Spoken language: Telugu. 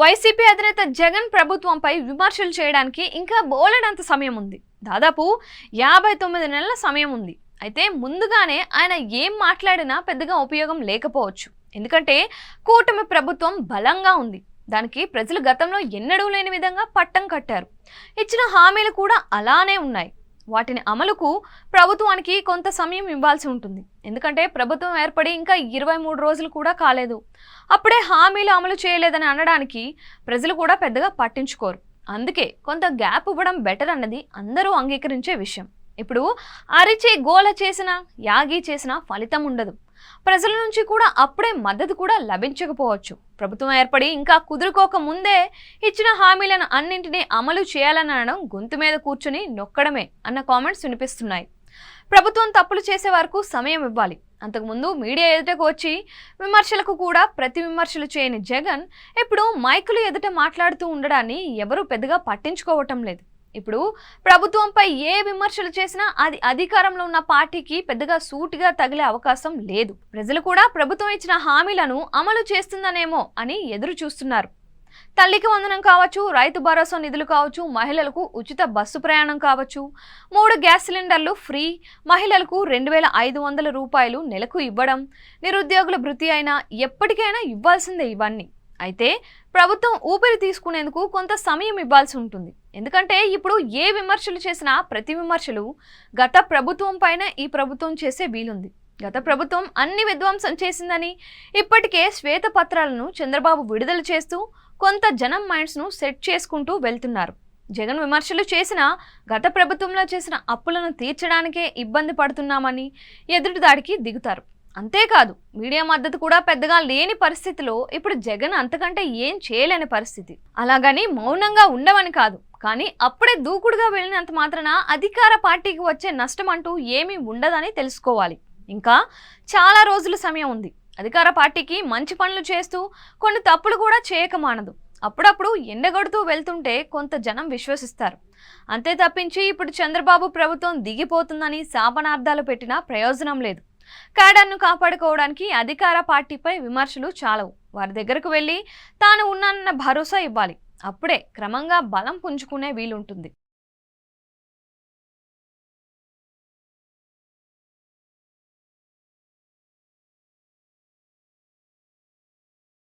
వైసీపీ అధినేత జగన్ ప్రభుత్వంపై విమర్శలు చేయడానికి ఇంకా బోలెడంత సమయం ఉంది. దాదాపు 59 నెలల సమయం ఉంది. అయితే ముందుగానే ఆయన ఏం మాట్లాడినా పెద్దగా ఉపయోగం లేకపోవచ్చు. ఎందుకంటే కూటమి ప్రభుత్వం బలంగా ఉంది. దానికి ప్రజలు గతంలో ఎన్నడూ లేని విధంగా పట్టం కట్టారు. ఇచ్చిన హామీలు కూడా అలానే ఉన్నాయి. వాటిని అమలుకు ప్రభుత్వానికి కొంత సమయం ఇవ్వాల్సి ఉంటుంది. ఎందుకంటే ప్రభుత్వం ఏర్పడి ఇంకా 23 రోజులు కూడా కాలేదు. అప్పుడే హామీలు అమలు చేయలేదని అనడానికి ప్రజలు కూడా పెద్దగా పట్టించుకోరు. అందుకే కొంత గ్యాప్ ఇవ్వడం బెటర్ అన్నది అందరూ అంగీకరించే విషయం. ఇప్పుడు అరిచి గోల చేసినా యాగి చేసినా ఫలితం ఉండదు. ప్రజల నుంచి కూడా అప్పుడే మద్దతు కూడా లభించకపోవచ్చు. ప్రభుత్వం ఏర్పడి ఇంకా కుదురుకోక ముందే ఇచ్చిన హామీలను అన్నింటినీ అమలు చేయాలని అనడం గొంతు మీద కూర్చుని నొక్కడమే అన్న కామెంట్స్ వినిపిస్తున్నాయి. ప్రభుత్వం తప్పులు చేసే వరకు సమయం ఇవ్వాలి. అంతకుముందు మీడియా ఎదుటకు వచ్చి విమర్శలకు కూడా ప్రతి విమర్శలు చేయని జగన్ ఇప్పుడు మైకులు ఎదుట మాట్లాడుతూ ఉండడాన్ని ఎవరూ పెద్దగా పట్టించుకోవటం లేదు. ఇప్పుడు ప్రభుత్వంపై ఏ విమర్శలు చేసినా అది అధికారంలో ఉన్న పార్టీకి పెద్దగా సూటిగా తగిలే అవకాశం లేదు. ప్రజలు కూడా ప్రభుత్వం ఇచ్చిన హామీలను అమలు చేస్తుందనేమో అని ఎదురు చూస్తున్నారు. తల్లికి వందనం కావచ్చు, రైతు భరోసా నిధులు కావచ్చు, మహిళలకు ఉచిత బస్సు ప్రయాణం కావచ్చు, 3 గ్యాస్ సిలిండర్లు ఫ్రీ, మహిళలకు 2500 రూపాయలు నెలకు ఇవ్వడం, నిరుద్యోగుల భృతి అయినా ఎప్పటికైనా ఇవ్వాల్సిందే ఇవన్నీ. అయితే ప్రభుత్వం ఊపిరి తీసుకునేందుకు కొంత సమయం ఇవ్వాల్సి ఉంటుంది. ఎందుకంటే ఇప్పుడు ఏ విమర్శలు చేసినా ప్రతి విమర్శలు గత ప్రభుత్వం పైన ఈ ప్రభుత్వం చేసే వీలుంది. గత ప్రభుత్వం అన్ని విధ్వంసం చేసిందని ఇప్పటికే శ్వేతపత్రాలను చంద్రబాబు విడుదల చేస్తూ కొంత జనం మైండ్స్ను సెట్ చేసుకుంటూ వెళ్తున్నారు. జగన్ విమర్శలు చేసినా గత ప్రభుత్వంలో చేసిన అప్పులను తీర్చడానికే ఇబ్బంది పడుతున్నామని ఎదురుదాడికి దిగుతారు. అంతేకాదు మీడియా మద్దతు కూడా పెద్దగా లేని పరిస్థితిలో ఇప్పుడు జగన్ అంతకంటే ఏం చేయలేని పరిస్థితి. అలాగని మౌనంగా ఉండవని కాదు, కానీ అప్పుడే దూకుడుగా వెళ్ళినంత మాత్రాన అధికార పార్టీకి వచ్చే నష్టం అంటూ ఏమీ ఉండదని తెలుసుకోవాలి. ఇంకా చాలా రోజుల సమయం ఉంది. అధికార పార్టీకి మంచి పనులు చేస్తూ కొన్ని తప్పులు కూడా చేయక మానదు. అప్పుడప్పుడు ఎండగొడుతూ వెళ్తుంటే కొంత జనం విశ్వసిస్తారు. అంతే తప్పించి ఇప్పుడు చంద్రబాబు ప్రభుత్వం దిగిపోతుందని శాపనార్థాలు పెట్టినా ప్రయోజనం లేదు. కాడర్ను కాపాడుకోవడానికి అధికార పార్టీపై విమర్శలు చాలవు. వారి దగ్గరకు వెళ్ళి తాను ఉన్నానన్న భరోసా ఇవ్వాలి. అప్పుడే క్రమంగా బలం పుంజుకునే వీలుంటుంది.